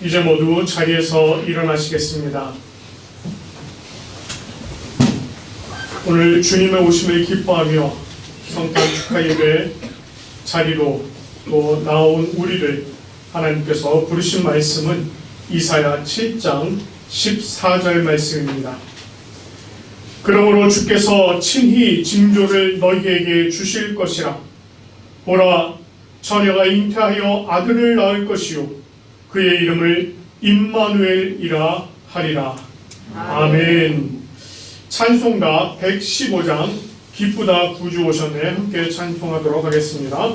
이제 모두 자리에서 일어나시겠습니다. 오늘 주님의 오심을 기뻐하며 성탄 축하 예배 자리로 또 나온 우리를 하나님께서 부르신 말씀은 이사야 7장 14절 말씀입니다. 그러므로 주께서 친히 징조를 너희에게 주실 것이라. 보라, 처녀가 잉태하여 아들을 낳을 것이요 그의 이름을 임마누엘이라 하리라. 아멘. 찬송가 115장 기쁘다 구주 오셨네 함께 찬송하도록 하겠습니다.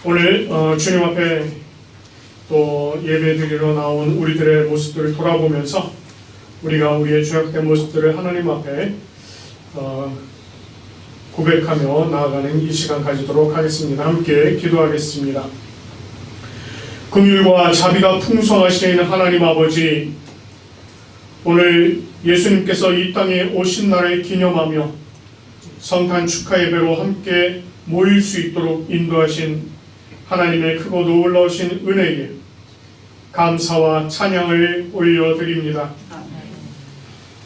오늘 주님 앞에 또 예배드리러 나온 우리들의 모습들을 돌아보면서 우리가 우리의 죄악된 모습들을 하나님 앞에 고백하며 나아가는 이 시간 가지도록 하겠습니다. 함께 기도하겠습니다. 긍휼과 자비가 풍성하신 하나님 아버지, 오늘 예수님께서 이 땅에 오신 날을 기념하며 성탄 축하 예배로 함께 모일 수 있도록 인도하신 하나님의 크고 놀라우신 은혜에 감사와 찬양을 올려드립니다.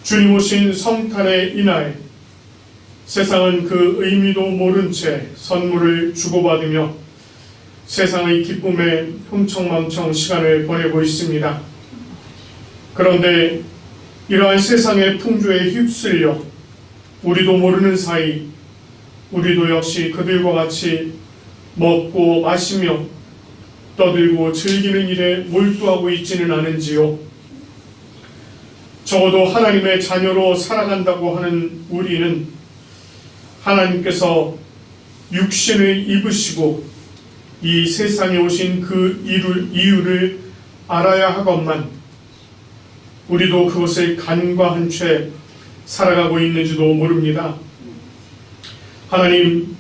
주님 오신 성탄의 이날, 세상은 그 의미도 모른 채 선물을 주고받으며 세상의 기쁨에 흥청망청 시간을 보내고 있습니다. 그런데 이러한 세상의 풍조에 휩쓸려 우리도 모르는 사이 우리도 역시 그들과 같이 먹고 마시며 떠들고 즐기는 일에 몰두하고 있지는 않은지요. 적어도 하나님의 자녀로 살아간다고 하는 우리는 하나님께서 육신을 입으시고 이 세상에 오신 그 이유를 알아야 하건만 우리도 그것을 간과한 채 살아가고 있는지도 모릅니다. 하나님,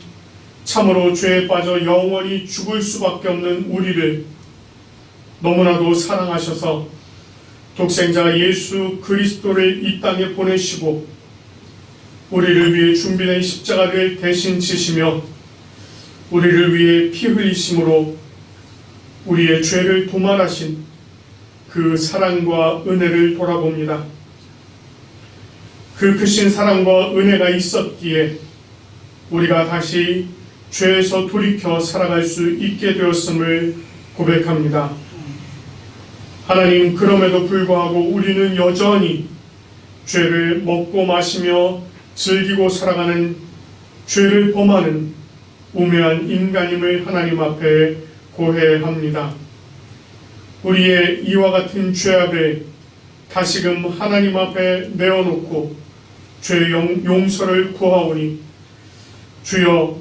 참으로 죄에 빠져 영원히 죽을 수밖에 없는 우리를 너무나도 사랑하셔서 독생자 예수 그리스도를 이 땅에 보내시고 우리를 위해 준비된 십자가를 대신 지시며 우리를 위해 피 흘리심으로 우리의 죄를 도말하신 그 사랑과 은혜를 돌아봅니다. 그 크신 사랑과 은혜가 있었기에 우리가 다시 죄에서 돌이켜 살아갈 수 있게 되었음을 고백합니다. 하나님, 그럼에도 불구하고 우리는 여전히 죄를 먹고 마시며 즐기고 살아가는 죄를 범하는 우매한 인간임을 하나님 앞에 고해합니다. 우리의 이와 같은 죄악을 다시금 하나님 앞에 내어놓고 죄 용서를 구하오니 주여,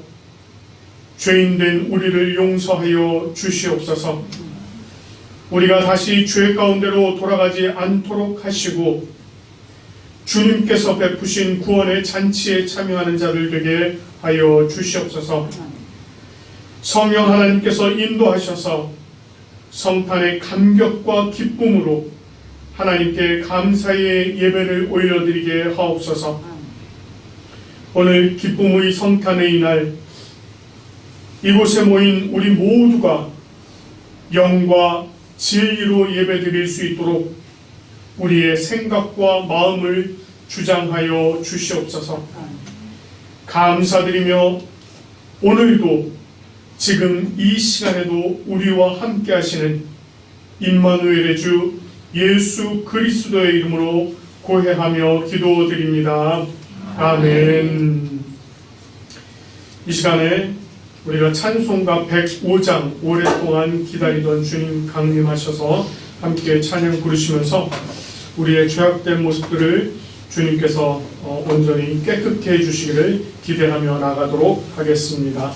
죄인된 우리를 용서하여 주시옵소서. 우리가 다시 죄 가운데로 돌아가지 않도록 하시고 주님께서 베푸신 구원의 잔치에 참여하는 자들 되게 하여 주시옵소서. 성령 하나님께서 인도하셔서 성탄의 감격과 기쁨으로 하나님께 감사의 예배를 올려드리게 하옵소서. 오늘 기쁨의 성탄의 이날 이곳에 모인 우리 모두가 영과 진리로 예배드릴 수 있도록 우리의 생각과 마음을 주장하여 주시옵소서. 감사드리며 오늘도 지금 이 시간에도 우리와 함께 하시는 임마누엘의 주 예수 그리스도의 이름으로 고해하며 기도드립니다. 아멘. 이 시간에 우리가 찬송가 105장 오랫동안 기다리던 주님 강림하셔서 함께 찬양 부르시면서 우리의 죄악된 모습들을 주님께서 온전히 깨끗게 해주시기를 기대하며 나가도록 하겠습니다.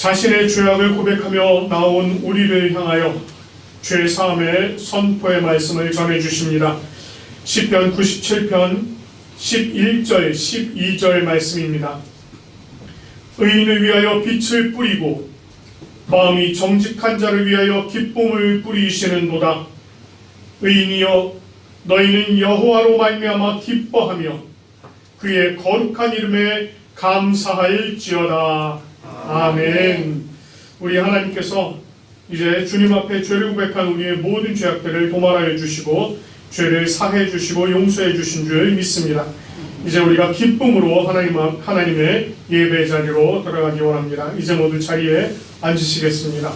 자신의 죄악을 고백하며 나온 우리를 향하여 죄사함의 선포의 말씀을 전해주십니다. 시편 97편 11절 12절 말씀입니다. 의인을 위하여 빛을 뿌리고 마음이 정직한 자를 위하여 기쁨을 뿌리시는도다. 의인이여 너희는 여호와로 말미암아 기뻐하며 그의 거룩한 이름에 감사할지어다. 아멘. 우리 하나님께서 이제 주님 앞에 죄를 고백한 우리의 모든 죄악들을 도말하여 주시고 죄를 사해 주시고 용서해 주신 줄 믿습니다. 이제 우리가 기쁨으로 하나님의 예배 자리로 들어가기 원합니다. 이제 모두 자리에 앉으시겠습니다.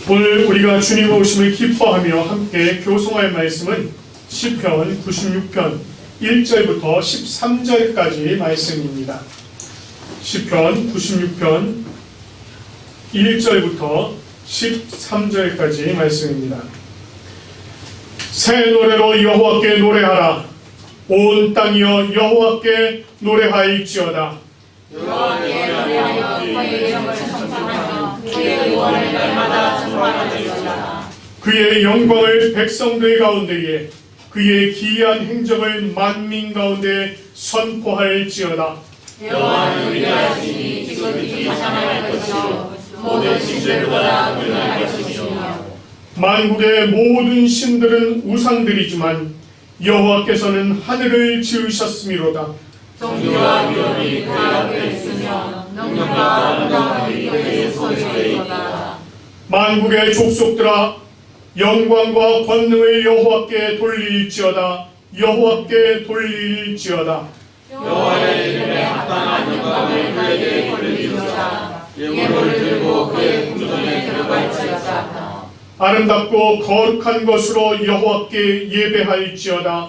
오늘 우리가 주님의 오심을 기뻐하며 함께 교송할 말씀은 시편 96편 1절부터 13절까지 말씀입니다. 시편 96편 1절부터 13절까지 말씀입니다. 새 노래로 여호와께 노래하라. 온 땅이여 여호와께 노래하일지어다. 여호와께 노래하여 그의 이름을 성찬하며 그의 의원을 날마다 전파할지어다. 그의 영광을 백성들 가운데에 그의 기이한 행적을 만민 가운데 선포할지어다. 여호와는 위대하시니 지극히 자상할 것이요 모든 신들보다 능할 것이며 만국의 모든 신들은 우상들이지만 여호와께서는 하늘을 지으셨음이로다. 종교와 위엄이 그 앞에 있으며 능력과 아름다움이 그의 손에 있도다. 만국의 족속들아 영광과 권능을 여호와께 돌릴지어다. 여호와께 돌릴지어다. 여호와의 이름에 합당한 영광을 그에게 돌리리로다. 예물을 들고 그의 궁전에 들어갈지어다. 아름답고 거룩한 것으로 여호와께 예배할지어다.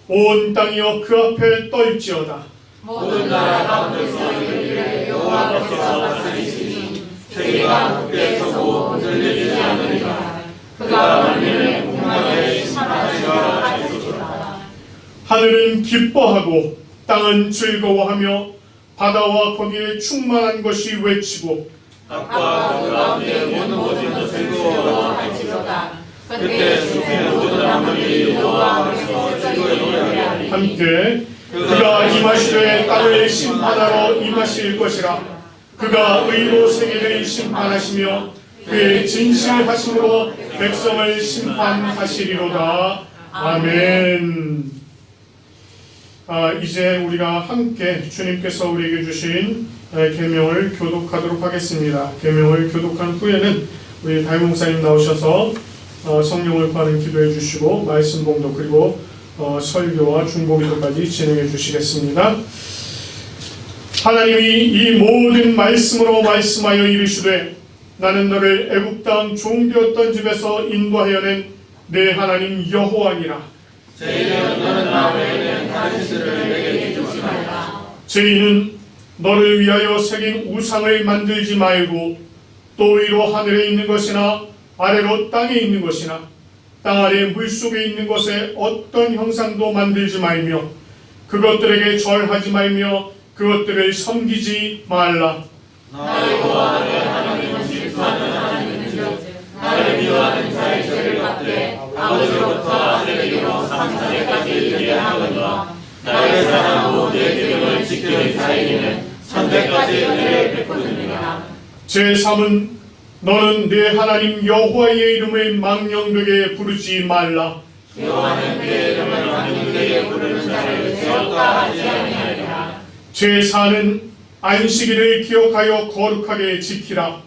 온 땅이여 그 앞에 떨지어다. 모든 나라 가운데서 이르기를 여호와께서 다스리시니 세계가 굳게 서고 흔들리지 않으리라. 그가 만민을 공평하게 심판하시리라 하시리라. 하늘은 기뻐하고 땅은 즐거워하며 바다와 거기에 충만한 것이 외치고 땅과 그 가운데 모든 것이 즐거워할지로다. 그때 숲의 모든 나무들이 여호와께서 즐거이 노래하리니 함께 그가 임하시되 땅을 심판하러 임하실 것이라. 그가 의로 세계를 심판하시며 그의 진실하심으로 백성을 심판하시리로다. 아멘. 이제 우리가 함께 주님께서 우리에게 주신 계명을 교독하도록 하겠습니다. 계명을 교독한 후에는 우리 담임 목사님 나오셔서 성령을 구하는 기도해 주시고 말씀 봉독 그리고 설교와 중보기도까지 진행해 주시겠습니다. 하나님이 이 모든 말씀으로 말씀하여 이르시되 나는 너를 애굽 땅 종되었던 집에서 인도하여 낸 내 하나님 여호와니라. 죄인은 너는 나 외에는 다른 신들을 내게 주지 말라. 죄인은 너를 위하여 새긴 우상을 만들지 말고 또 위로 하늘에 있는 것이나 아래로 땅에 있는 것이나 땅 아래 물속에 있는 것에 어떤 형상도 만들지 말며 그것들에게 절하지 말며 그것들을 섬기지 말라. 나의 여호와 내 하나님은 질투하는 하나님인즉 나를 미워하는 자의 죄를 갚되 아버지로부터 아들에게로 삼사대까지 이르게 하거니와 나를 사랑하고 내 계명을 지키는 자에게는 천대까지 은혜를 베푸느니라. 제3은 너는 내 하나님 여호와의 이름을 망령되게 부르지 말라. 여호와는 그의 이름을 망령되게 부르는 자를 죄없다 하지 아니하리라. 제4는 안식일을 기억하여 거룩하게 지키라.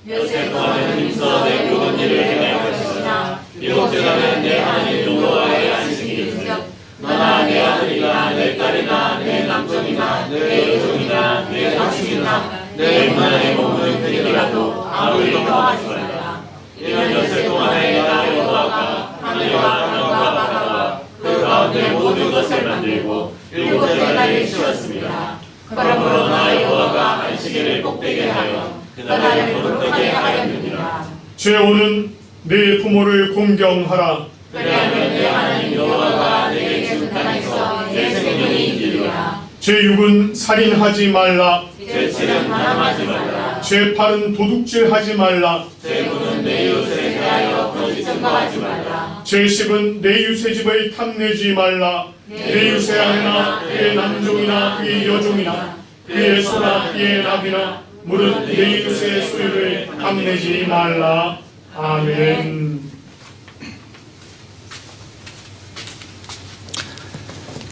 엿새 동안은 힘써 내 모든 일을 행할 것이나 일곱째 날은 내 하나님 여호와의 안식일인즉 너나 내 아들이나 내 딸이나 내 남종이나 내 여종이나 내 자식이나 내 임마의 몸을 드리더라도 아무 일도 하지 말라. 이는 엿새 동안에 나 여호와가 하늘과 땅과 바다와 그 가운데 모든 것을 만들고 일곱째 날을 쉬었습니다. 그러므로 나 여호와가 안식일을 복되게 하여 그 날을 거룩하게 하였느니라. 제5는 내 부모를 공경하라. 왜냐하면 내 하나님 여호와가 내게 준 땅에서 내 생명이 있으리라. 제6은 살인하지 말라. 제7은 반항하지 말라. 제8은 도둑질하지 말라. 제9는 내 이웃에 대하여 거짓 증거하지 말라. 제10은 내 이웃의 집을 탐내지 말라. 내 이웃의 아내나 그의 남종이나 그의 여종이나 그의 소나 그의 나비나 무릇 내 이웃의 소유를 탐내지 말라. 아멘.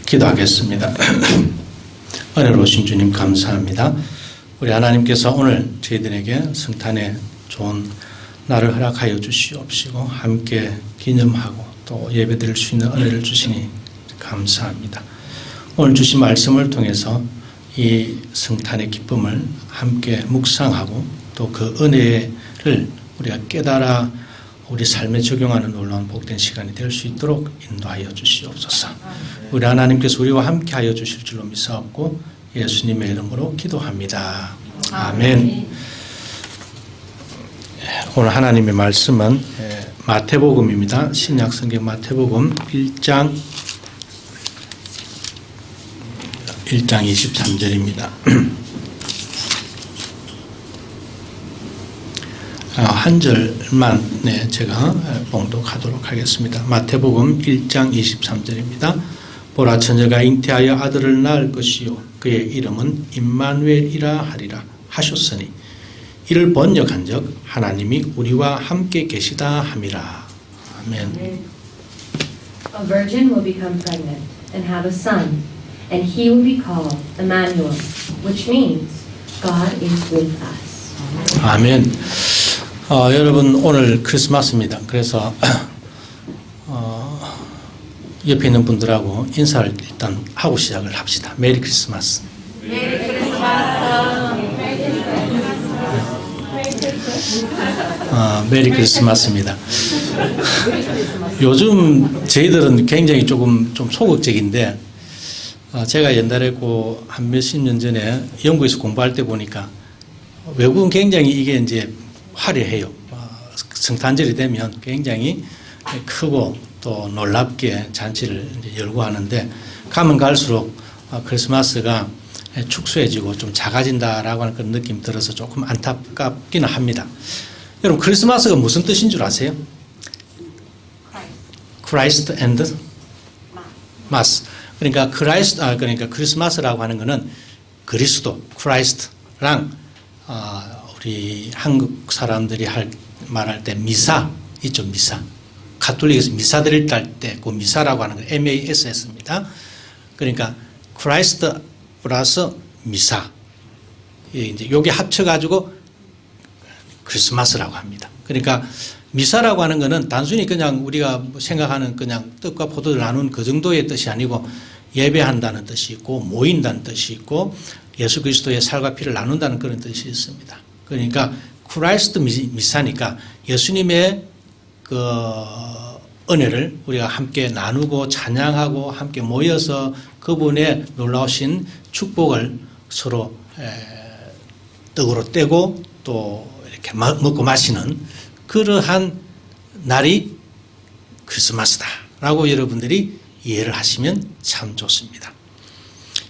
기도하겠습니다. 은혜로우신 주님 감사합니다. 우리 하나님께서 오늘 저희들에게 성탄의 좋은 날을 허락하여 주시옵시고 함께 기념하고 또 예배드릴 수 있는 은혜를 주시니 감사합니다. 오늘 주신 말씀을 통해서 이 성탄의 기쁨을 함께 묵상하고 또 그 은혜를 우리가 깨달아 우리 삶에 적용하는 놀라운 복된 시간이 될 수 있도록 인도하여 주시옵소서. 우리 하나님께서 우리와 함께 하여 주실 줄로 믿사옵고 예수님의 이름으로 기도합니다. 아멘. 오늘 하나님의 말씀은 마태복음입니다. 신약성경 마태복음 1장 23절입니다. 한 절만 제가 봉독하도록 하겠습니다. 마태복음 1장 23절입니다. 보라, 처녀가 잉태하여 아들을 낳을 것이요 그의 이름은 임마누엘이라 하리라 하셨으니 이를 번역한즉 하나님이 우리와 함께 계시다 함이라. 아멘. A virgin will become pregnant and have a son, and he will be called Emmanuel, which means God is with us. 아멘. 여러분 오늘 크리스마스입니다. 그래서 옆에 있는 분들하고 인사를 일단 하고 시작을 합시다. 메리 크리스마스. 메리 크리스마스. 메리 크리스마스입니다. 요즘 저희들은 굉장히 조금 좀 소극적인데 제가 옛날에 한 몇십 년 전에 영국에서 공부할 때 보니까 외국은 굉장히 이게 이제 화려해요. 성탄절이 되면 굉장히 크고 또 놀랍게 잔치를 이제 열고 하는데 가면 갈수록 크리스마스가 축소해지고 좀 작아진다라고 하는 그런 느낌이 들어서 조금 안타깝기는 합니다. 여러분 크리스마스가 무슨 뜻인 줄 아세요? Christ and Mass. 그러니까 그러니까 크리스마스라고 하는 것은 그리스도, Christ랑 우리 한국 사람들이 말할 때 미사 있죠, 미사. 가톨릭에서 미사 드릴 때 그 미사라고 하는 거 MASS입니다. 그러니까 크라이스트 플러스 미사. 이제 요게 합쳐가지고 크리스마스라고 합니다. 그러니까 미사라고 하는 것은 단순히 그냥 우리가 생각하는 그냥 떡과 포도를 나눈 그 정도의 뜻이 아니고 예배한다는 뜻이 있고 모인다는 뜻이 있고 예수 그리스도의 살과 피를 나눈다는 그런 뜻이 있습니다. 그러니까 크라이스트 미사니까 예수님의 그 은혜를 우리가 함께 나누고 찬양하고 함께 모여서 그분의 놀라우신 축복을 서로 떡으로 떼고 또 이렇게 먹고 마시는 그러한 날이 크리스마스다라고 여러분들이 이해를 하시면 참 좋습니다.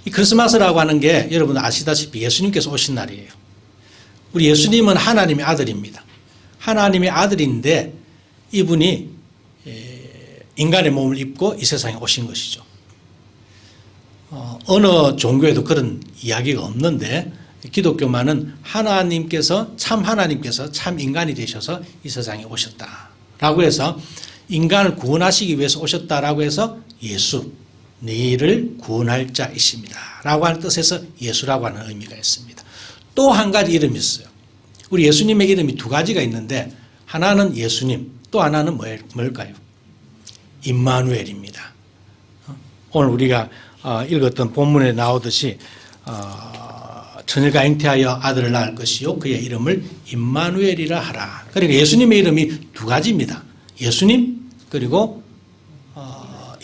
이 크리스마스라고 하는 게 여러분 아시다시피 예수님께서 오신 날이에요. 우리 예수님은 하나님의 아들입니다. 하나님의 아들인데 이분이 인간의 몸을 입고 이 세상에 오신 것이죠. 어느 종교에도 그런 이야기가 없는데 기독교만은 하나님께서 참 인간이 되셔서 이 세상에 오셨다라고 해서 인간을 구원하시기 위해서 오셨다라고 해서 예수, 너희를 구원할 자이십니다 라고 하는 뜻에서 예수라고 하는 의미가 있습니다. 또 한 가지 이름이 있어요. 우리 예수님의 이름이 두 가지가 있는데 하나는 예수님, 또 하나는 뭘까요? 임마누엘입니다. 오늘 우리가 읽었던 본문에 나오듯이 처녀가 잉태하여 아들을 낳을 것이요 그의 이름을 임마누엘이라 하라. 그러니까 예수님의 이름이 두 가지입니다. 예수님 그리고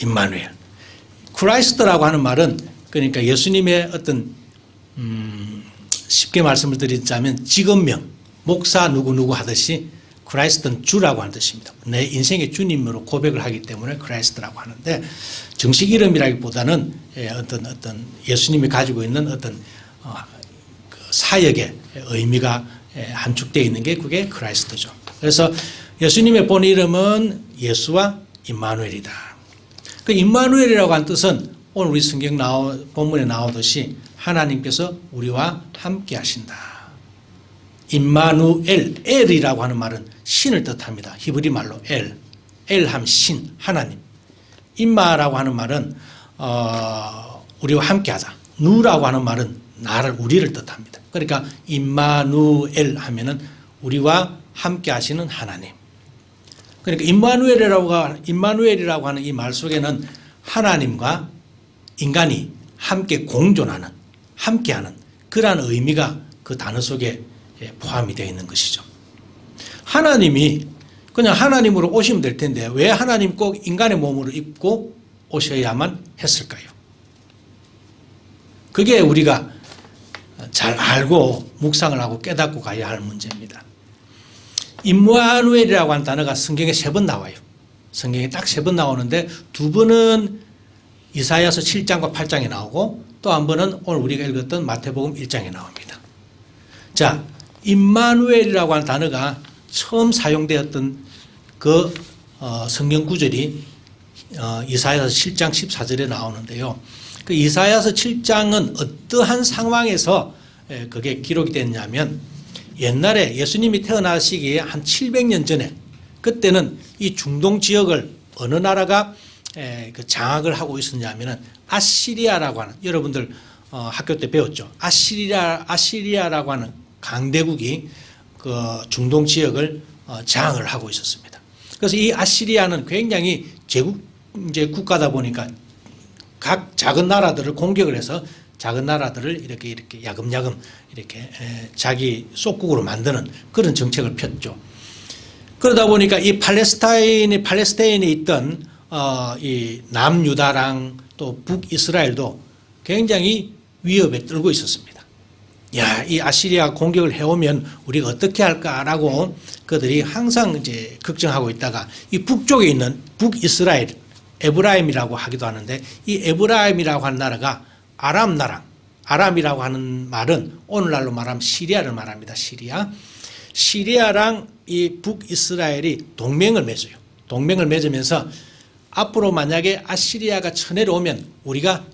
임마누엘. 크라이스트라고 하는 말은 그러니까 예수님의 어떤 쉽게 말씀을 드리자면 직업명, 목사 누구누구 하듯이 크라이스트는 주라고 하는 뜻입니다. 내 인생의 주님으로 고백을 하기 때문에 크라이스트라고 하는데 정식 이름이라기보다는 어떤 예수님이 가지고 있는 어떤 사역의 의미가 함축되어 있는 게 그게 크라이스트죠. 그래서 예수님의 본 이름은 예수와 임마누엘이다. 그 임마누엘이라고 하는 뜻은 오늘 우리 성경 본문에 나오듯이 하나님께서 우리와 함께 하신다. 임마누엘, 엘이라고 하는 말은 신을 뜻합니다. 히브리 말로 엘함 신, 하나님. 임마라고 하는 말은 우리와 함께하다. 누라고 하는 말은 우리를 뜻합니다. 그러니까 임마누엘 하면은 우리와 함께하시는 하나님. 그러니까 임마누엘이라고 하는 이 말 속에는 하나님과 인간이 함께 공존하는, 함께하는 그러한 의미가 그 단어 속에 포함이 되어 있는 것이죠. 하나님이 그냥 하나님으로 오시면 될 텐데 왜 하나님 꼭 인간의 몸으로 입고 오셔야만 했을까요? 그게 우리가 잘 알고 묵상을 하고 깨닫고 가야 할 문제입니다. 임마누엘이라고 하는 단어가 성경에 3번 나와요. 성경에 딱 3번 나오는데 2번은 이사야서 7장과 8장에 나오고 또 한 번은 오늘 우리가 읽었던 마태복음 1장에 나옵니다. 자, 임마누엘이라고 하는 단어가 처음 사용되었던 그 성경 구절이 이사야서 7장 14절에 나오는데요. 그 이사야서 7장은 어떠한 상황에서 그게 기록이 됐냐면 옛날에 예수님이 태어나시기에 한 700년 전에 그때는 이 중동 지역을 어느 나라가 그 장악을 하고 있었냐면은 아시리아라고 하는, 여러분들 학교 때 배웠죠. 아시리아라고 하는 강대국이 그 중동 지역을 장악을 하고 있었습니다. 그래서 이 아시리아는 굉장히 제국 이제 국가다 보니까 각 작은 나라들을 공격을 해서 작은 나라들을 이렇게 야금야금 이렇게 자기 속국으로 만드는 그런 정책을 폈죠. 그러다 보니까 이 팔레스타인에 있던 이 남유다랑 또 북이스라엘도 굉장히 위협에 떨고 있었습니다. 야, 이 아시리아 공격을 해오면 우리가 어떻게 할까라고 그들이 항상 이제 걱정하고 있다가 이 북쪽에 있는 북이스라엘, 에브라임이라고 하기도 하는데 이 에브라임이라고 하는 나라가 아람 나라, 아람이라고 하는 말은 오늘날로 말하면 시리아를 말합니다. 시리아랑 이 북이스라엘이 동맹을 맺어요. 동맹을 맺으면서 앞으로 만약에 아시리아가 쳐내려오면 우리가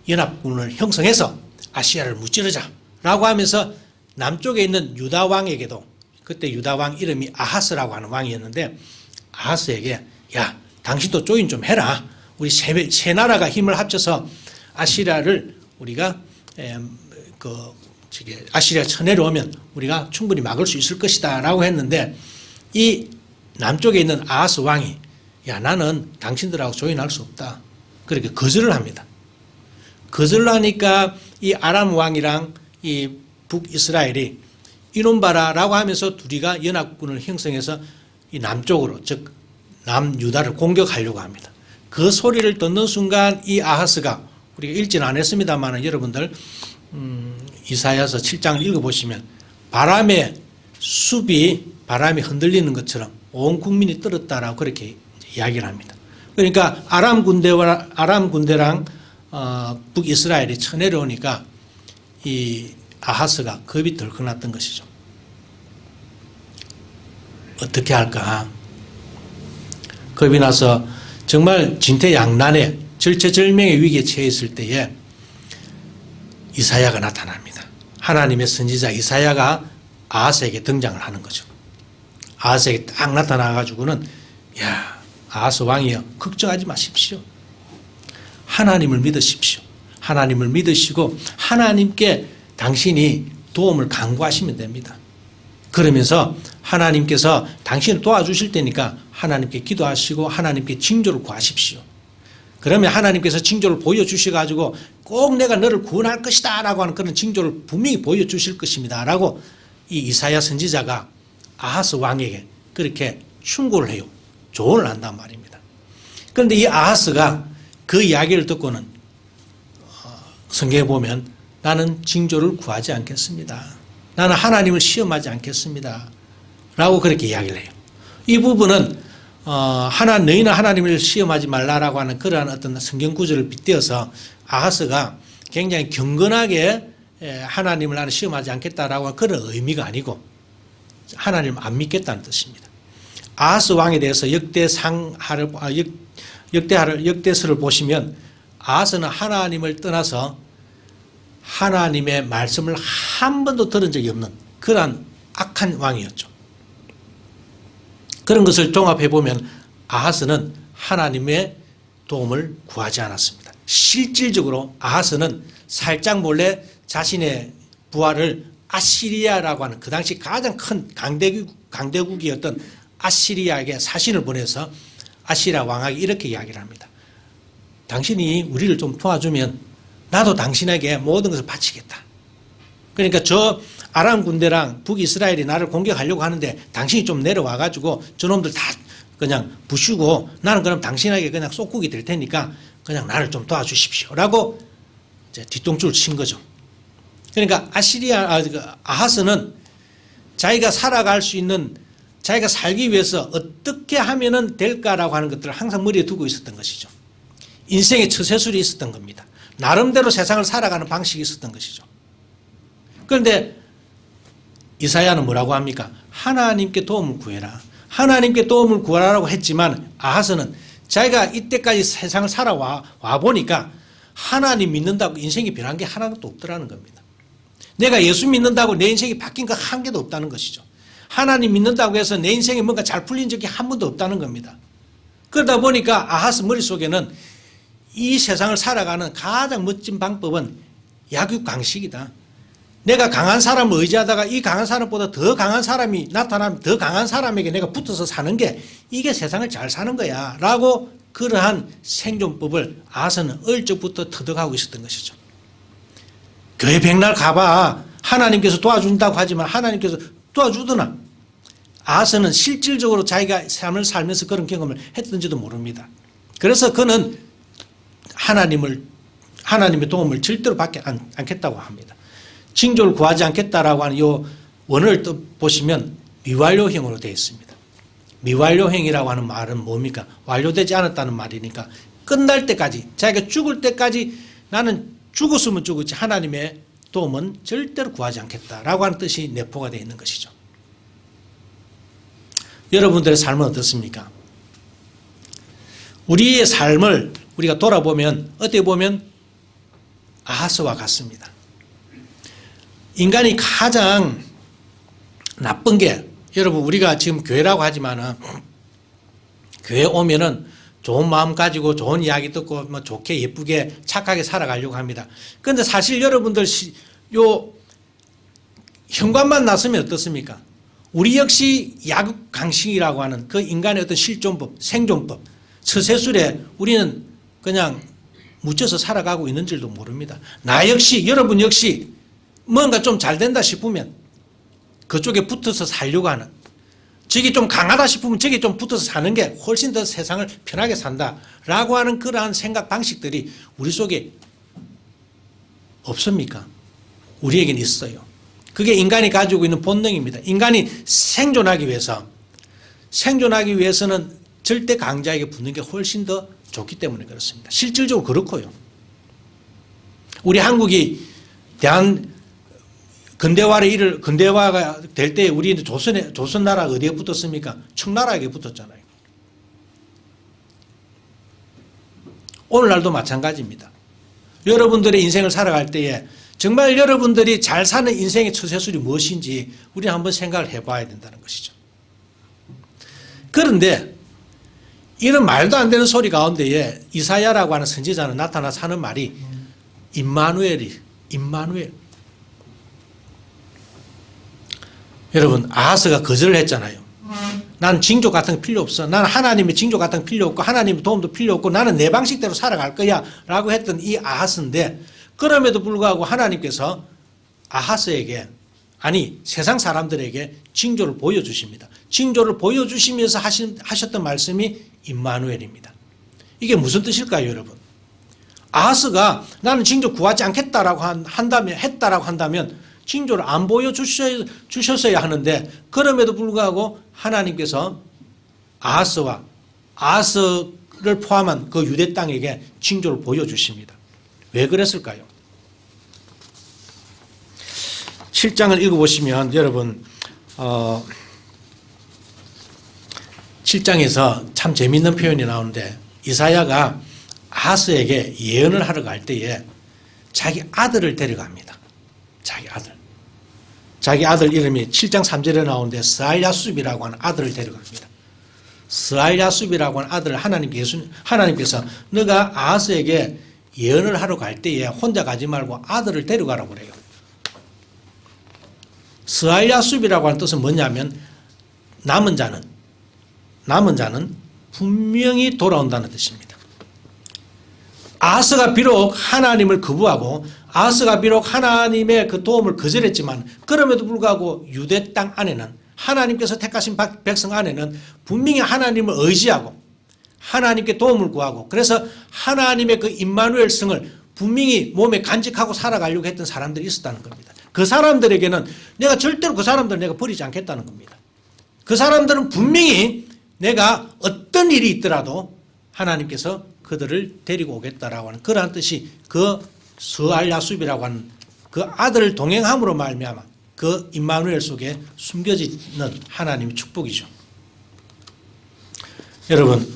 연합군을 형성해서 아시리아를 무찌르자 라고 하면서 남쪽에 있는 유다 왕에게도, 그때 유다 왕 이름이 아하스라고 하는 왕이었는데, 아하스에게 야, 당신도 조인 좀 해라. 우리 세 나라가 힘을 합쳐서 아시리아를 우리가 아시리아 쳐내려오면 우리가 충분히 막을 수 있을 것이다 라고 했는데, 이 남쪽에 있는 아하스 왕이 야, 나는 당신들하고 조인할 수 없다. 그렇게 거절을 합니다. 거절을 하니까 이 아람 왕이랑 이 북이스라엘이 이놈 봐라 라고 하면서 둘이가 연합군을 형성해서 이 남쪽으로, 즉 남유다를 공격하려고 합니다. 그 소리를 듣는 순간 이 아하스가, 우리가 읽지는 않았습니다만 여러분들 이사야서 7장을 읽어보시면 바람에 숲이 바람이 흔들리는 것처럼 온 국민이 떨었다라고 그렇게 이야기를 합니다. 그러니까 아람 군대랑 북이스라엘이 쳐내려오니까 이 아하스가 겁이 덜컥 났던 것이죠. 어떻게 할까? 겁이 나서 정말 진퇴양난의 절체절명의 위기에 처해 있을 때에 이사야가 나타납니다. 하나님의 선지자 이사야가 아하스에게 등장을 하는 거죠. 아하스에게 딱 나타나가지고는 야, 아하스 왕이여, 걱정하지 마십시오. 하나님을 믿으십시오. 하나님을 믿으시고 하나님께 당신이 도움을 간구하시면 됩니다. 그러면서 하나님께서 당신을 도와주실 테니까 하나님께 기도하시고 하나님께 징조를 구하십시오. 그러면 하나님께서 징조를 보여주셔가지고 꼭 내가 너를 구원할 것이다 라고 하는 그런 징조를 분명히 보여주실 것입니다 라고 이 이사야 선지자가 아하스 왕에게 그렇게 충고를 해요. 조언을 한단 말입니다. 그런데 이 아하스가 그 이야기를 듣고는 성경에 보면 나는 징조를 구하지 않겠습니다. 나는 하나님을 시험하지 않겠습니다 라고 그렇게 이야기를 해요. 이 부분은 너희는 하나님을 시험하지 말라라고 하는 그러한 어떤 성경 구절을 빗대어서 아하스가 굉장히 경건하게 하나님을 나는 시험하지 않겠다라고 하는 그런 의미가 아니고 하나님을 안 믿겠다는 뜻입니다. 아하스 왕에 대해서 역대서를 보시면 아하스는 하나님을 떠나서 하나님의 말씀을 한 번도 들은 적이 없는 그러한 악한 왕이었죠. 그런 것을 종합해 보면 아하스는 하나님의 도움을 구하지 않았습니다. 실질적으로 아하스는 살짝 몰래 자신의 부하를 아시리아라고 하는 그 당시 가장 큰 강대국이었던 아시리아에게 사신을 보내서 아시리아 왕에게 이렇게 이야기를 합니다. 당신이 우리를 좀 도와주면 나도 당신에게 모든 것을 바치겠다. 그러니까 저 아람 군대랑 북이스라엘이 나를 공격하려고 하는데 당신이 좀 내려와가지고 저놈들 다 그냥 부수고 나는 그럼 당신에게 그냥 쏙국이 될 테니까 그냥 나를 좀 도와주십시오 라고 이제 뒤통수를 친 거죠. 그러니까 아하스는 자기가 살아갈 수 있는, 자기가 살기 위해서 어떻게 하면 될까라고 하는 것들을 항상 머리에 두고 있었던 것이죠. 인생의 처세술이 있었던 겁니다. 나름대로 세상을 살아가는 방식이 있었던 것이죠. 그런데 이사야는 뭐라고 합니까? 하나님께 도움을 구해라. 하나님께 도움을 구하라고 했지만 아하스는 자기가 이때까지 세상을 살아와 보니까 하나님 믿는다고 인생이 변한 게 하나도 없더라는 겁니다. 내가 예수 믿는다고 내 인생이 바뀐 거 한 개도 없다는 것이죠. 하나님 믿는다고 해서 내 인생에 뭔가 잘 풀린 적이 한 번도 없다는 겁니다. 그러다 보니까 아하스 머릿속에는 이 세상을 살아가는 가장 멋진 방법은 약육강식이다. 내가 강한 사람을 의지하다가 이 강한 사람보다 더 강한 사람이 나타나면 더 강한 사람에게 내가 붙어서 사는 게 이게 세상을 잘 사는 거야 라고 그러한 생존법을 아하스는 어릴 적부터 터득하고 있었던 것이죠. 교회 백날 가봐. 하나님께서 도와준다고 하지만 하나님께서 도와주더나. 아하스는 실질적으로 자기가 삶을 살면서 그런 경험을 했던지도 모릅니다. 그래서 그는 하나님의 도움을 절대로 받지 않겠다고 합니다. 징조를 구하지 않겠다라고 하는 이 원어를 또 보시면 미완료형으로 되어 있습니다. 미완료형이라고 하는 말은 뭡니까? 완료되지 않았다는 말이니까 끝날 때까지, 자기가 죽을 때까지 나는 죽었으면 죽었지 하나님의 도움은 절대로 구하지 않겠다라고 하는 뜻이 내포가 되어 있는 것이죠. 여러분들의 삶은 어떻습니까? 우리의 삶을 우리가 돌아보면 어떻게 보면 아하스와 같습니다. 인간이 가장 나쁜 게, 여러분 우리가 지금 교회라고 하지만은 교회 오면은 좋은 마음 가지고 좋은 이야기 듣고 뭐 좋게 예쁘게 착하게 살아가려고 합니다. 그런데 사실 여러분들 요 현관만 나서면 어떻습니까? 우리 역시 약육강식이라고 하는 그 인간의 어떤 실존법, 생존법, 처세술에 우리는 그냥 묻혀서 살아가고 있는 줄도 모릅니다. 나 역시, 여러분 역시 뭔가 좀 잘 된다 싶으면 그쪽에 붙어서 살려고 하는, 저기 좀 강하다 싶으면 저기 좀 붙어서 사는 게 훨씬 더 세상을 편하게 산다라고 하는 그러한 생각 방식들이 우리 속에 없습니까? 우리에겐 있어요. 그게 인간이 가지고 있는 본능입니다. 인간이 생존하기 위해서는 절대 강자에게 붙는 게 훨씬 더 좋기 때문에 그렇습니다. 실질적으로 그렇고요. 우리 한국이 근대화가 될 때 우리 조선 나라가 어디에 붙었습니까? 청나라에게 붙었잖아요. 오늘날도 마찬가지입니다. 여러분들의 인생을 살아갈 때에 정말 여러분들이 잘 사는 인생의 처세술이 무엇인지 우리는 한번 생각을 해봐야 된다는 것이죠. 그런데 이런 말도 안 되는 소리 가운데에 이사야라고 하는 선지자는 나타나서 하는 말이 임마누엘. 여러분, 아하스가 거절을 했잖아요. 나는 징조 같은 거 필요 없어. 나는 하나님의 징조 같은 거 필요 없고 하나님의 도움도 필요 없고 나는 내 방식대로 살아갈 거야 라고 했던 이 아하스인데, 그럼에도 불구하고 하나님께서 아하스에게, 아니 세상 사람들에게 징조를 보여주십니다. 징조를 보여주시면서 하셨던 말씀이 임마누엘입니다. 이게 무슨 뜻일까요, 여러분? 아하스가 나는 징조 구하지 않겠다라고 했다라고 한다면 징조를 안 보여주셨어야 하는데, 그럼에도 불구하고 하나님께서 아하스를 포함한 그 유대 땅에게 징조를 보여주십니다. 왜 그랬을까요? 7장을 읽어보시면 여러분 7장에서 참 재미있는 표현이 나오는데, 이사야가 아하스에게 예언을 하러 갈 때에 자기 아들을 데려갑니다. 자기 아들 이름이 7장 3절에 나오는데 스알야숲이라고 하는 아들을 데려갑니다. 스알야숲이라고 하는 아들을 하나님께서 너가 아하스에게 예언을 하러 갈 때에 혼자 가지 말고 아들을 데려가라고 그래요. 스알야숲이라고 하는 뜻은 뭐냐면 남은 자는 분명히 돌아온다는 뜻입니다. 아하스가 비록 하나님을 거부하고 아하스가 비록 하나님의 그 도움을 거절했지만, 그럼에도 불구하고 유대 땅 안에는, 하나님께서 택하신 백성 안에는 분명히 하나님을 의지하고 하나님께 도움을 구하고, 그래서 하나님의 그 임마누엘 성을 분명히 몸에 간직하고 살아가려고 했던 사람들이 있었다는 겁니다. 그 사람들에게는 내가 절대로 그 사람들을 내가 버리지 않겠다는 겁니다. 그 사람들은 분명히 내가 어떤 일이 있더라도 하나님께서 그들을 데리고 오겠다라고 하는 그러한 뜻이 그 스알야숲이라고 하는 그 아들을 동행함으로 말미암아 그 임마누엘 속에 숨겨지는 하나님의 축복이죠. 여러분,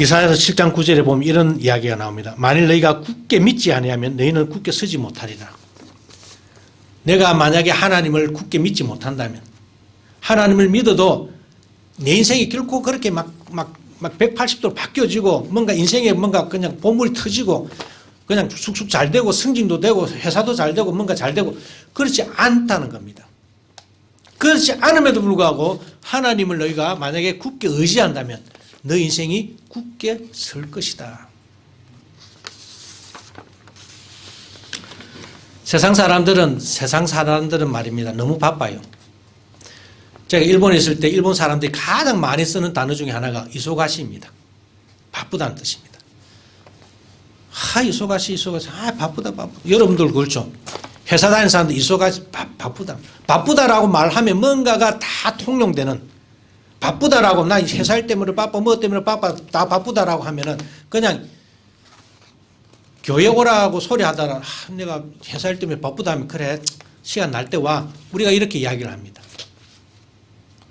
이사야서 7장 9절에 보면 이런 이야기가 나옵니다. 만일 너희가 굳게 믿지 아니하면 너희는 굳게 서지 못하리라. 내가 만약에 하나님을 굳게 믿지 못한다면, 하나님을 믿어도 내 인생이 결코 그렇게 막 180도로 바뀌어지고 뭔가 인생에 뭔가 그냥 보물이 터지고 그냥 쑥쑥 잘 되고 승진도 되고 회사도 잘 되고 뭔가 잘 되고 그렇지 않다는 겁니다. 그렇지 않음에도 불구하고 하나님을 너희가 만약에 굳게 의지한다면 너 인생이 굳게 설 것이다. 세상 사람들은 말입니다. 너무 바빠요. 제가 일본에 있을 때 일본 사람들이 가장 많이 쓰는 단어 중에 하나가 이소가시입니다. 바쁘다는 뜻입니다. 이소가시. 바쁘다. 여러분들 그렇죠. 회사 다니는 사람들 이소가시 바쁘다. 바쁘다라고 말하면 뭔가가 다 통용되는, 바쁘다라고 나 회사 일 때문에 바빠, 뭐 때문에 바빠, 다 바쁘다라고 하면은 그냥 교회 오라고 소리하다가 내가 회사 일 때문에 바쁘다 하면 그래 시간 날 때 와. 우리가 이렇게 이야기를 합니다.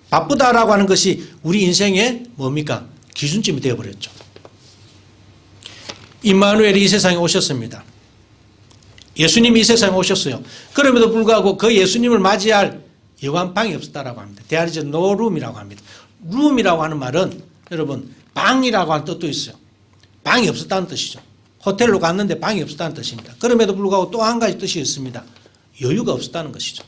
바쁘다라고 하는 것이 우리 인생의 뭡니까? 기준점이 되어버렸죠. 임마누엘이 이 세상에 오셨습니다. 예수님이 이 세상에 오셨어요. 그럼에도 불구하고 그 예수님을 맞이할 여관방이 없었다라고 합니다. There is no room이라고 합니다. room이라고 하는 말은 여러분 방이라고 하는 뜻도 있어요. 방이 없었다는 뜻이죠. 호텔로 갔는데 방이 없었다는 뜻입니다. 그럼에도 불구하고 또 한 가지 뜻이 있습니다. 여유가 없었다는 것이죠.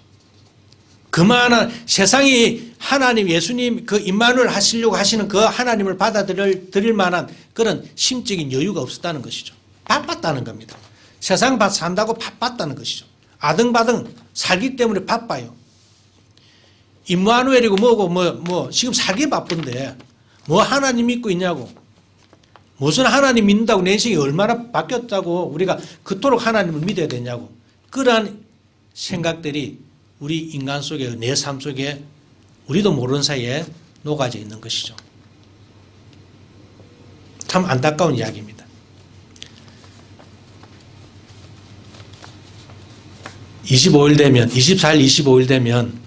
그만한 세상이 하나님 예수님 그 임마누엘 하시려고 하시는 그 하나님을 받아들일 만한 그런 심적인 여유가 없었다는 것이죠. 바빴다는 겁니다. 세상 산다고 바빴다는 것이죠. 아등바등 살기 때문에 바빠요. 임마누엘이고 뭐고 지금 살기 바쁜데 뭐 하나님 믿고 있냐고. 무슨 하나님 믿는다고 내 인생이 얼마나 바뀌었다고 우리가 그토록 하나님을 믿어야 되냐고. 그러한 생각들이 우리 인간 속에 내 삶 속에 우리도 모르는 사이에 녹아져 있는 것이죠. 참 안타까운 이야기입니다. 24일, 25일 되면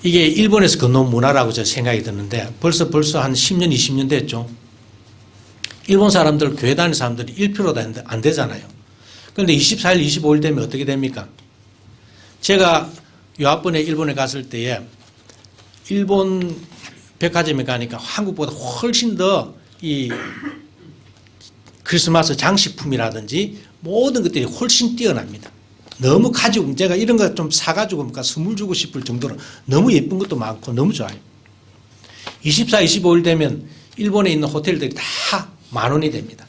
이게 일본에서 건너온 문화라고 저 생각이 드는데 벌써 한 10년, 20년 됐죠. 일본 사람들, 교회 다니는 사람들이 1%도 안 되잖아요. 그런데 24일, 25일 되면 어떻게 됩니까? 제가 요번에 일본에 갔을 때에 일본 백화점에 가니까 한국보다 훨씬 더 이 크리스마스 장식품이라든지 모든 것들이 훨씬 뛰어납니다. 너무 가지고 제가 이런 거 좀 사가지고 선물 주고 싶을 정도로 너무 예쁜 것도 많고 너무 좋아요. 24, 25일 되면 일본에 있는 호텔들이 다 10,000원이 됩니다.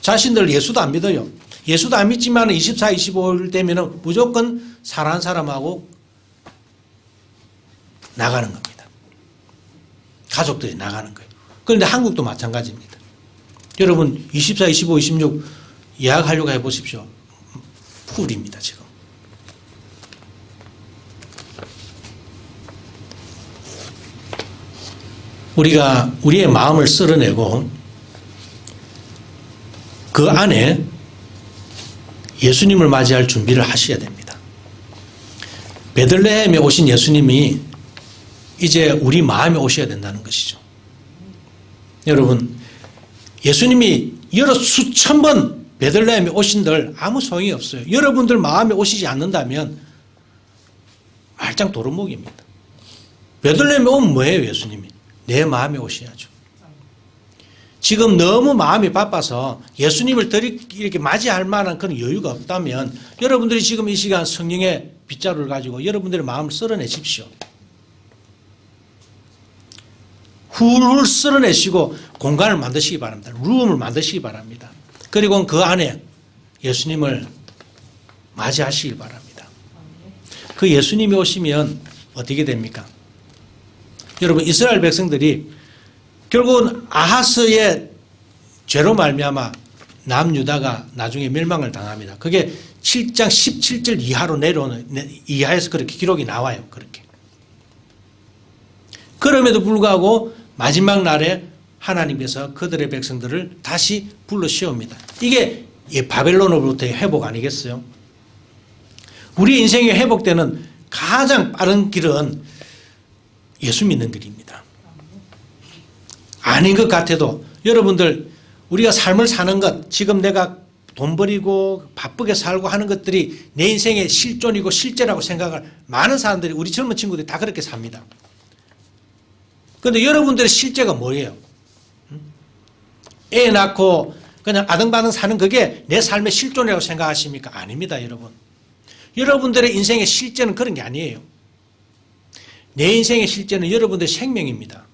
자신들 예수도 안 믿어요. 예수도 안 믿지만 24, 25일 되면 무조건 사랑하는 사람하고 나가는 겁니다. 가족들이 나가는 거예요. 그런데 한국도 마찬가지입니다. 여러분 24, 25, 26 예약하려고 해보십시오. 풀입니다 지금. 우리가 우리의 마음을 쓸어내고 그 안에 예수님을 맞이할 준비를 하셔야 됩니다. 베들레헴에 오신 예수님이 이제 우리 마음에 오셔야 된다는 것이죠. 여러분 예수님이 여러 수천 번 베들레헴에 오신들 아무 소용이 없어요. 여러분들 마음에 오시지 않는다면 말짱 도루묵입니다. 베들레헴에 오면 뭐예요 예수님이? 내 마음에 오셔야죠. 지금 너무 마음이 바빠서 예수님을 이렇게 맞이할 만한 그런 여유가 없다면 여러분들이 지금 이 시간 성령의 빗자루를 가지고 여러분들의 마음을 쓸어내십시오. 훌훌 쓸어내시고 공간을 만드시기 바랍니다. 룸을 만드시기 바랍니다. 그리고 그 안에 예수님을 맞이하시길 바랍니다. 그 예수님이 오시면 어떻게 됩니까? 여러분 이스라엘 백성들이 결국은 아하스의 죄로 말미암아 남유다가 나중에 멸망을 당합니다. 그게 7장 17절 이하에서 그렇게 기록이 나와요. 그렇게. 그럼에도 불구하고 마지막 날에 하나님께서 그들의 백성들을 다시 불러 세웁니다. 이게 이 바벨론으로부터의 회복 아니겠어요? 우리 인생이 회복되는 가장 빠른 길은 예수 믿는 길입니다. 아닌 것 같아도 여러분들 우리가 삶을 사는 것, 지금 내가 돈 버리고 바쁘게 살고 하는 것들이 내 인생의 실존이고 실제라고 생각을 많은 사람들이, 우리 젊은 친구들이 다 그렇게 삽니다. 그런데 여러분들의 실제가 뭐예요? 애 낳고 그냥 아등바등 사는 그게 내 삶의 실존이라고 생각하십니까? 아닙니다, 여러분. 여러분들의 인생의 실제는 그런 게 아니에요. 내 인생의 실제는 여러분들의 생명입니다.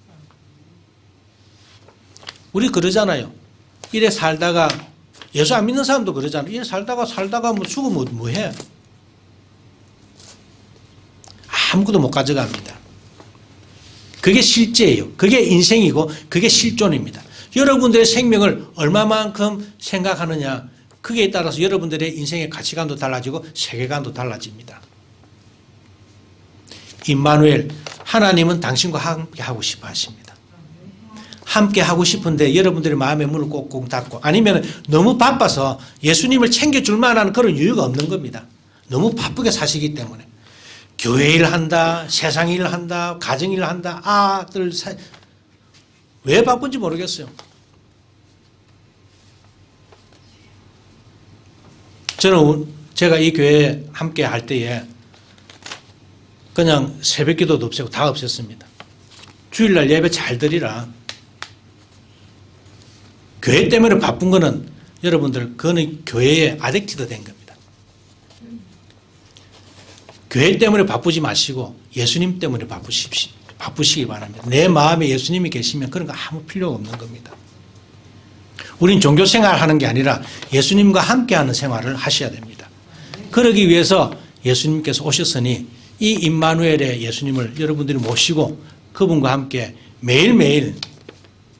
우리 그러잖아요. 이래 살다가, 예수 안 믿는 사람도 그러잖아요. 이래 살다가 뭐 죽으면 뭐 해? 아무것도 못 가져갑니다. 그게 실제예요. 그게 인생이고 그게 실존입니다. 여러분들의 생명을 얼마만큼 생각하느냐, 그게 따라서 여러분들의 인생의 가치관도 달라지고 세계관도 달라집니다. 임마누엘, 하나님은 당신과 함께 하고 싶어 하십니다. 함께 하고 싶은데 여러분들의 마음의 문을 꼭꼭 닫고, 아니면 너무 바빠서 예수님을 챙겨줄 만한 그런 여유가 없는 겁니다. 너무 바쁘게 사시기 때문에. 교회 일 한다, 세상 일 한다, 가정 일 한다, 왜 바쁜지 모르겠어요. 저는 제가 이 교회에 함께 할 때에 그냥 새벽 기도도 없애고 다 없앴습니다. 주일날 예배 잘 드리라. 교회 때문에 바쁜 거는 여러분들, 그거는 교회에 아딕티드 된 겁니다. 교회 때문에 바쁘지 마시고 예수님 때문에 바쁘시기 바랍니다. 내 마음에 예수님이 계시면 그런 거 아무 필요가 없는 겁니다. 우린 종교 생활을 하는 게 아니라 예수님과 함께하는 생활을 하셔야 됩니다. 그러기 위해서 예수님께서 오셨으니 이 임마누엘의 예수님을 여러분들이 모시고 그분과 함께 매일매일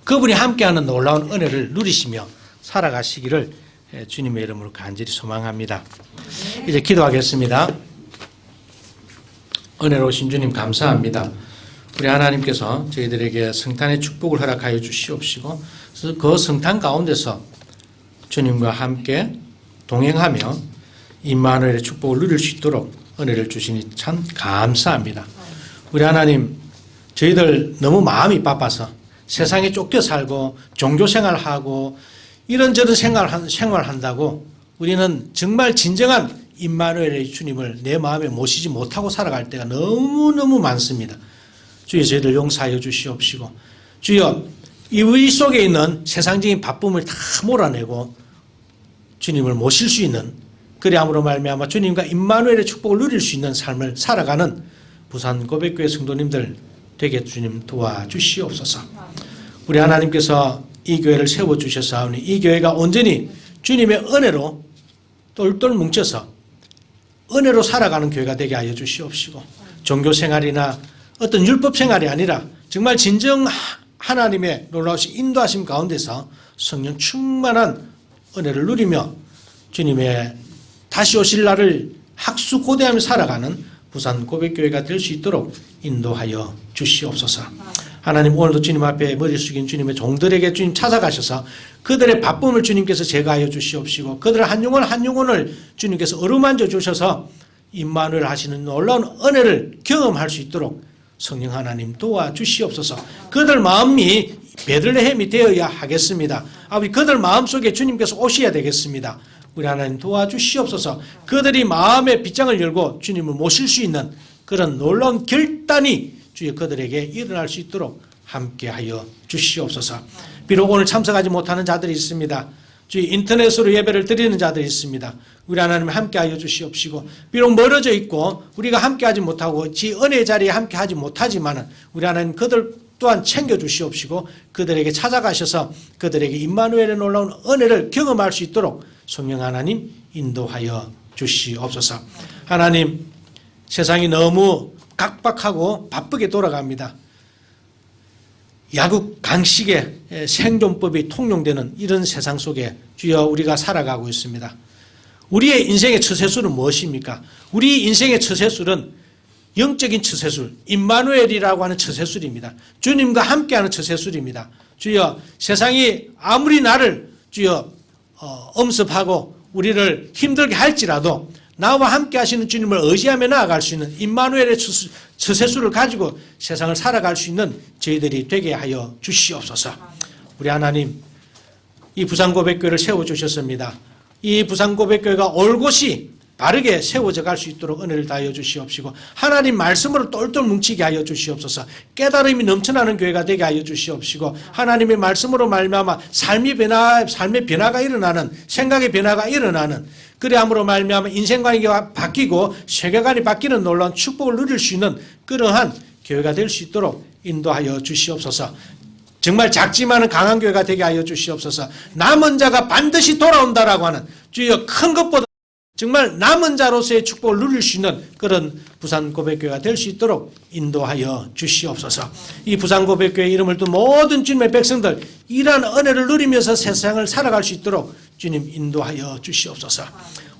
그분이 함께하는 놀라운 은혜를 누리시며 살아가시기를 주님의 이름으로 간절히 소망합니다. 이제 기도하겠습니다. 은혜로우신 주님 감사합니다. 우리 하나님께서 저희들에게 성탄의 축복을 허락하여 주시옵시고 그 성탄 가운데서 주님과 함께 동행하며 임마누엘의 축복을 누릴 수 있도록 은혜를 주시니 참 감사합니다. 우리 하나님, 저희들 너무 마음이 바빠서 세상에 쫓겨 살고 종교생활하고 이런저런 생활한다고 우리는 정말 진정한 임마누엘의 주님을 내 마음에 모시지 못하고 살아갈 때가 너무너무 많습니다. 주여, 저희들 용서하여 주시옵시고, 주여, 이 우리 속에 있는 세상적인 바쁨을 다 몰아내고 주님을 모실 수 있는, 그리함으로 말미암아 주님과 임마누엘의 축복을 누릴 수 있는 삶을 살아가는 부산 고백교회 성도님들 되게 주님 도와주시옵소서. 우리 하나님께서 이 교회를 세워주셨사오니 이 교회가 온전히 주님의 은혜로 똘똘 뭉쳐서 은혜로 살아가는 교회가 되게 하여 주시옵시고, 종교생활이나 어떤 율법생활이 아니라 정말 진정 하나님의 놀라우신 인도하심 가운데서 성령 충만한 은혜를 누리며 주님의 다시 오실 날을 학수고대하며 살아가는 부산 고백교회가 될 수 있도록 인도하여 주시옵소서. 하나님, 오늘도 주님 앞에 머리 숙인 주님의 종들에게 주님 찾아가셔서 그들의 바쁨을 주님께서 제거하여 주시옵시고, 그들의 한 영혼을 주님께서 어루만져 주셔서 임마누엘 하시는 놀라운 은혜를 경험할 수 있도록 성령 하나님 도와주시옵소서. 그들 마음이 베들레헴이 되어야 하겠습니다. 아버지, 그들 마음속에 주님께서 오셔야 되겠습니다. 우리 하나님 도와주시옵소서. 그들이 마음의 빗장을 열고 주님을 모실 수 있는 그런 놀라운 결단이 주여 그들에게 일어날 수 있도록 함께하여 주시옵소서. 비록 오늘 참석하지 못하는 자들이 있습니다. 주여 인터넷으로 예배를 드리는 자들이 있습니다. 우리 하나님 함께하여 주시옵시고, 비록 멀어져 있고 우리가 함께하지 못하고 지 은혜의 자리에 함께하지 못하지만 우리 하나님 그들 또한 챙겨주시옵시고 그들에게 찾아가셔서 그들에게 임마누엘의 놀라운 은혜를 경험할 수 있도록 성령 하나님 인도하여 주시옵소서. 하나님, 세상이 너무 각박하고 바쁘게 돌아갑니다. 야국 강식의 생존법이 통용되는 이런 세상 속에 주여 우리가 살아가고 있습니다. 우리의 인생의 처세술은 무엇입니까? 우리 인생의 처세술은 영적인 처세술, 임마누엘이라고 하는 처세술입니다. 주님과 함께하는 처세술입니다. 주여, 세상이 아무리 나를 주여 엄습하고 우리를 힘들게 할지라도 나와 함께 하시는 주님을 의지하며 나아갈 수 있는 임마누엘의 처세술을 가지고 세상을 살아갈 수 있는 저희들이 되게 하여 주시옵소서. 우리 하나님, 이 부산고백교회를 세워주셨습니다. 이 부산고백교회가 올곧이 바르게 세워져 갈 수 있도록 은혜를 다하여 주시옵시고 하나님 말씀으로 똘똘 뭉치게 하여 주시옵소서. 깨달음이 넘쳐나는 교회가 되게 하여 주시옵시고 하나님의 말씀으로 말미암아 삶의 변화가 일어나는, 생각의 변화가 일어나는, 그래함으로 말미암아 인생관계가 바뀌고 세계관이 바뀌는 놀라운 축복을 누릴 수 있는 그러한 교회가 될 수 있도록 인도하여 주시옵소서. 정말 작지만은 강한 교회가 되게 하여 주시옵소서. 남은 자가 반드시 돌아온다라고 하는 주여 큰 것보다 정말 남은 자로서의 축복을 누릴 수 있는 그런 부산고백교회가 될 수 있도록 인도하여 주시옵소서. 이 부산고백교회 이름을 둔 모든 주님의 백성들 이러한 은혜를 누리면서 세상을 살아갈 수 있도록 주님 인도하여 주시옵소서.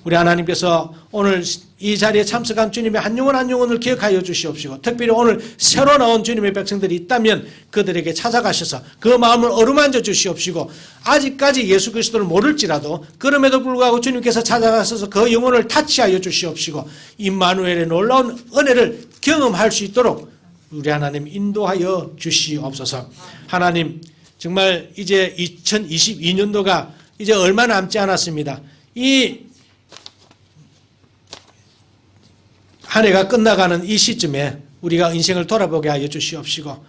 우리 하나님께서 오늘 이 자리에 참석한 주님의 한 영혼 한 영혼을 기억하여 주시옵시고 특별히 오늘 새로 나온 주님의 백성들이 있다면 그들에게 찾아가셔서 그 마음을 어루만져 주시옵시고 아직까지 예수 그리스도를 모를지라도 그럼에도 불구하고 주님께서 찾아가셔서 그 영혼을 타치하여 주시옵시고 임마누엘의 놀라운 은혜를 경험할 수 있도록 우리 하나님 인도하여 주시옵소서. 하나님 정말 이제 2022년도가 이제 얼마 남지 않았습니다. 이 한 해가 끝나가는 이 시점에 우리가 인생을 돌아보게 하여 주시옵시고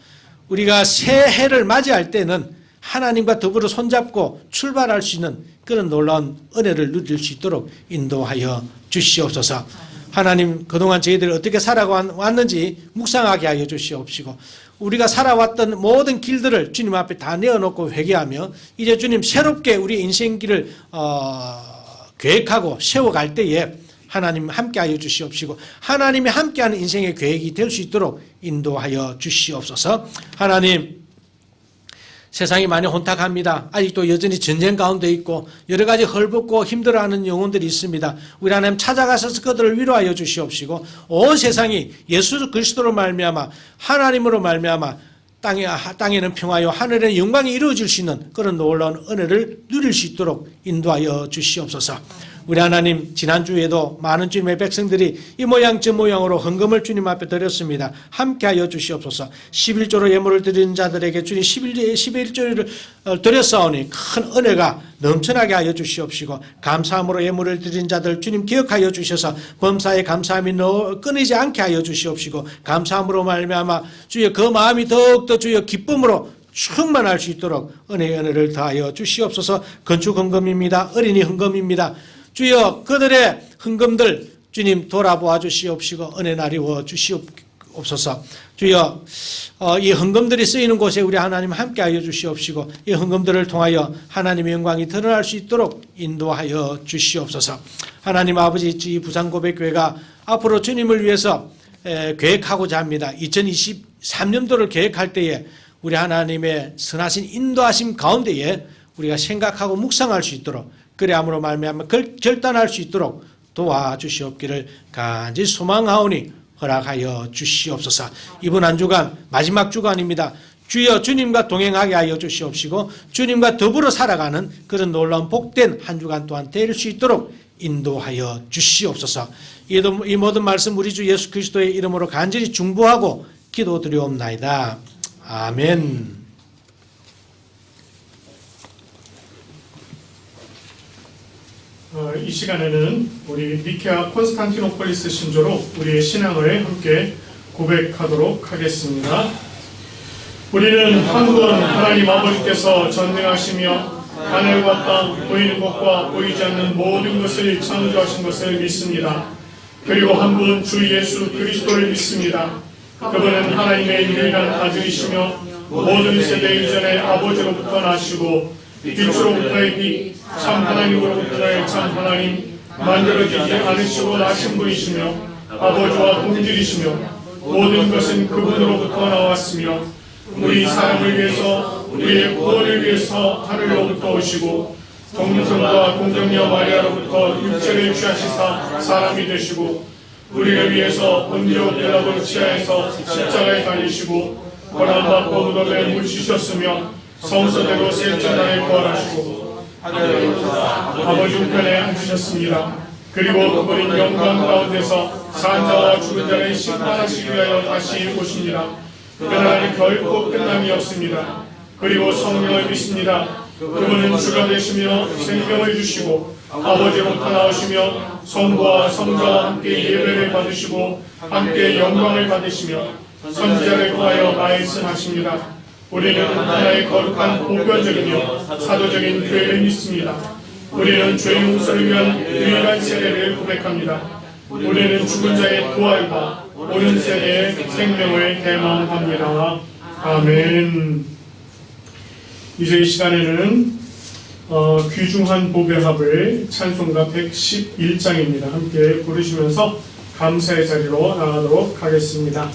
우리가 새해를 맞이할 때는 하나님과 더불어 손잡고 출발할 수 있는 그런 놀라운 은혜를 누릴 수 있도록 인도하여 주시옵소서. 하나님 그동안 저희들이 어떻게 살아왔는지 묵상하게 하여 주시옵시고 우리가 살아왔던 모든 길들을 주님 앞에 다 내어놓고 회개하며 이제 주님 새롭게 우리 인생길을 계획하고 세워갈 때에 하나님 함께하여 주시옵시고 하나님이 함께하는 인생의 계획이 될 수 있도록 인도하여 주시옵소서. 하나님 세상이 많이 혼탁합니다. 아직도 여전히 전쟁 가운데 있고 여러 가지 헐벗고 힘들어하는 영혼들이 있습니다. 우리 하나님 찾아가셔서 그들을 위로하여 주시옵시고 온 세상이 예수 그리스도로 말미암아 하나님으로 말미암아 땅에는 평화요 하늘에는 영광이 이루어질 수 있는 그런 놀라운 은혜를 누릴 수 있도록 인도하여 주시옵소서. 우리 하나님 지난주에도 많은 주님의 백성들이 이 모양 저 모양으로 헌금을 주님 앞에 드렸습니다. 함께하여 주시옵소서. 11조로 예물을 드리는 자들에게 주님 11조를 드렸사오니 큰 은혜가 넘쳐나게 하여 주시옵시고 감사함으로 예물을 드린 자들 주님 기억하여 주셔서 범사에 감사함이 끊이지 않게 하여 주시옵시고 감사함으로 말미암아 주여 그 마음이 더욱더 주여 기쁨으로 충만할 수 있도록 은혜의 은혜를 다하여 주시옵소서. 건축 헌금입니다. 어린이 헌금입니다. 주여 그들의 헌금들 주님 돌아보아 주시옵시고 은혜 나리워 주시옵소서. 주여 이 헌금들이 쓰이는 곳에 우리 하나님 함께하여 주시옵시고 이 헌금들을 통하여 하나님의 영광이 드러날 수 있도록 인도하여 주시옵소서. 하나님 아버지 이 부산고백교회가 앞으로 주님을 위해서 계획하고자 합니다. 2023년도를 계획할 때에 우리 하나님의 선하신 인도하심 가운데에 우리가 생각하고 묵상할 수 있도록 그래함으로 말미암아 결단할 수 있도록 도와주시옵기를 간절히 소망하오니 허락하여 주시옵소서. 이번 한 주간 마지막 주간입니다. 주여 주님과 동행하게 하여 주시옵시고 주님과 더불어 살아가는 그런 놀라운 복된 한 주간 또한 될 수 있도록 인도하여 주시옵소서. 이 모든 말씀 우리 주 예수 그리스도의 이름으로 간절히 중보하고 기도드리옵나이다. 아멘. 이 시간에는 우리 니케아 콘스탄티노폴리스 신조로 우리의 신앙을 함께 고백하도록 하겠습니다. 우리는 한 분 하나님 아버지께서 전능하시며 하늘과 땅 보이는 것과 보이지 않는 모든 것을 창조하신 것을 믿습니다. 그리고 한 분 주 예수 그리스도를 믿습니다. 그분은 하나님의 유일한 아들이시며 모든 세대 이전에 아버지로부터 나시고 빛으로부터의 빛 참 하나님으로부터의 참 하나님 만들어지지 않으시고 나신 분이시며 아버지와 동질이시며 모든 것은 그분으로부터 나왔으며 우리 사람을 위해서 우리의 구원을 위해서 하늘로부터 오시고 동성과 동정녀 마리아로부터 육체를 취하시사 사람이 되시고 우리를 위해서 본디오 빌라도 치하에서 십자가에 달리시고 고난받고 무덤에 묻히셨으며 성서대로 셋째 날에 부활하시고 하늘의 보사 아버지 우편에 앉으셨습니다. 그리고 그분은 영광 가운데서 산 자와 죽은 자를 심판하시기 위하여 다시 오십니다. 그날이 결코 끝남이 없습니다. 그리고 성령을 믿습니다. 그분은 주가 되시며 생명을 주시고 아버지로부터 나오시며 성부와 성자와 함께 예배를 받으시고 함께 영광을 받으시며 선지자를 통하여 말씀하십니다. 우리는 하나의 거룩한 보편적이며 사도적인 교회를 믿습니다. 우리는 죄 용서를 위한 유일한 세례를 고백합니다. 우리는 죽은 자의 부활과 오는 세대의 생명을 대망합니다. 아멘. 이제 이 시간에는 귀중한 복의 합을 찬송가 111장입니다. 함께 부르시면서 감사의 자리로 나가도록 하겠습니다.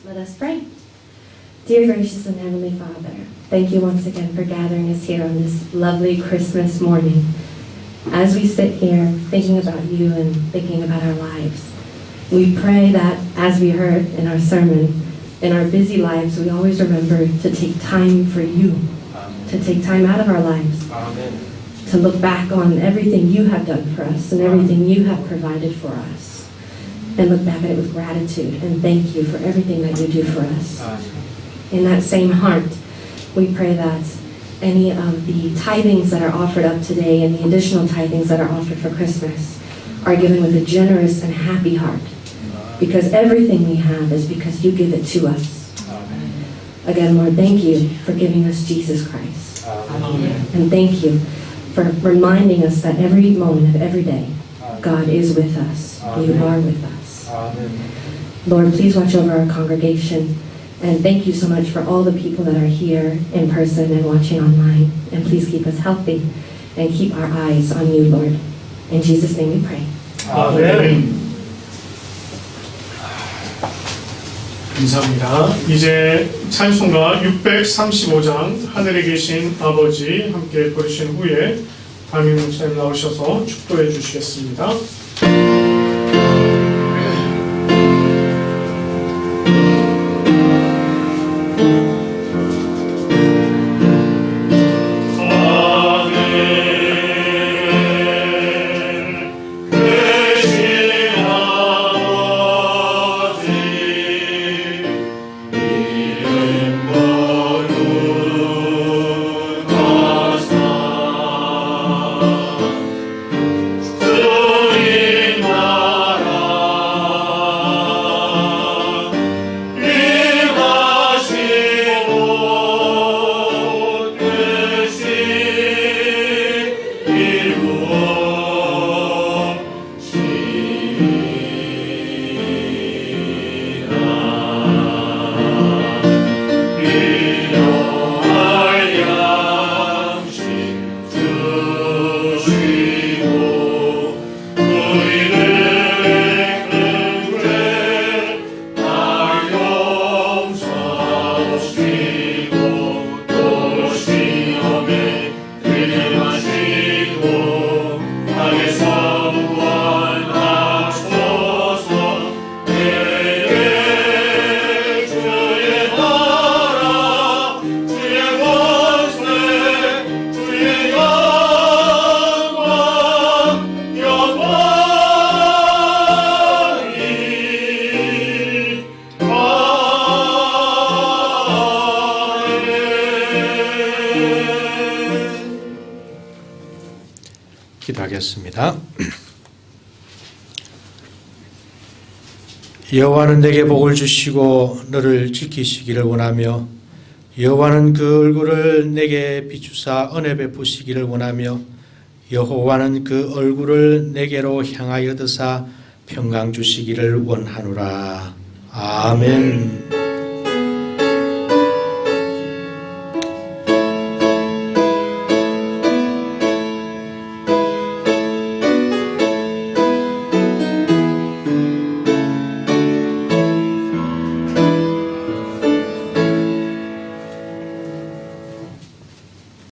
Let us pray. Dear gracious and heavenly Father, thank you once again for gathering us here on this lovely Christmas morning. As we sit here thinking about you and thinking about our lives, we pray that, as we heard in our sermon, in our busy lives, we always remember to take time for you, to take time out of our lives, to look back on everything you have done for us and everything you have provided for us, and look back at it with gratitude and thank you for everything that you do for us. In that same heart, we pray that any of the tithings that are offered up today and the additional tithings that are offered for Christmas are given with a generous and happy heart, because everything we have is because you give it to us. Again, Lord, thank you for giving us Jesus Christ. And thank you for reminding us that every moment of every day, God is with us. You are with us. Lord, please watch over our congregation. And thank you so much for all the people that are here in person and watching online. And please keep us healthy and keep our eyes on you, Lord. In Jesus' name we pray. 아멘. 감사합니다. 이제 찬송가 635장 하늘에 계신 아버지 함께 부르신 후에 담임 목사님 나오셔서 축도해 주시겠습니다. 기도하겠습니다. 여호와는 내게 복을 주시고 너를 지키시기를 원하며 여호와는 그 얼굴을 내게 비추사 은혜 베푸시기를 원하며 여호와는 그 얼굴을 내게로 향하여 드사 평강 주시기를 원하노라. 아멘.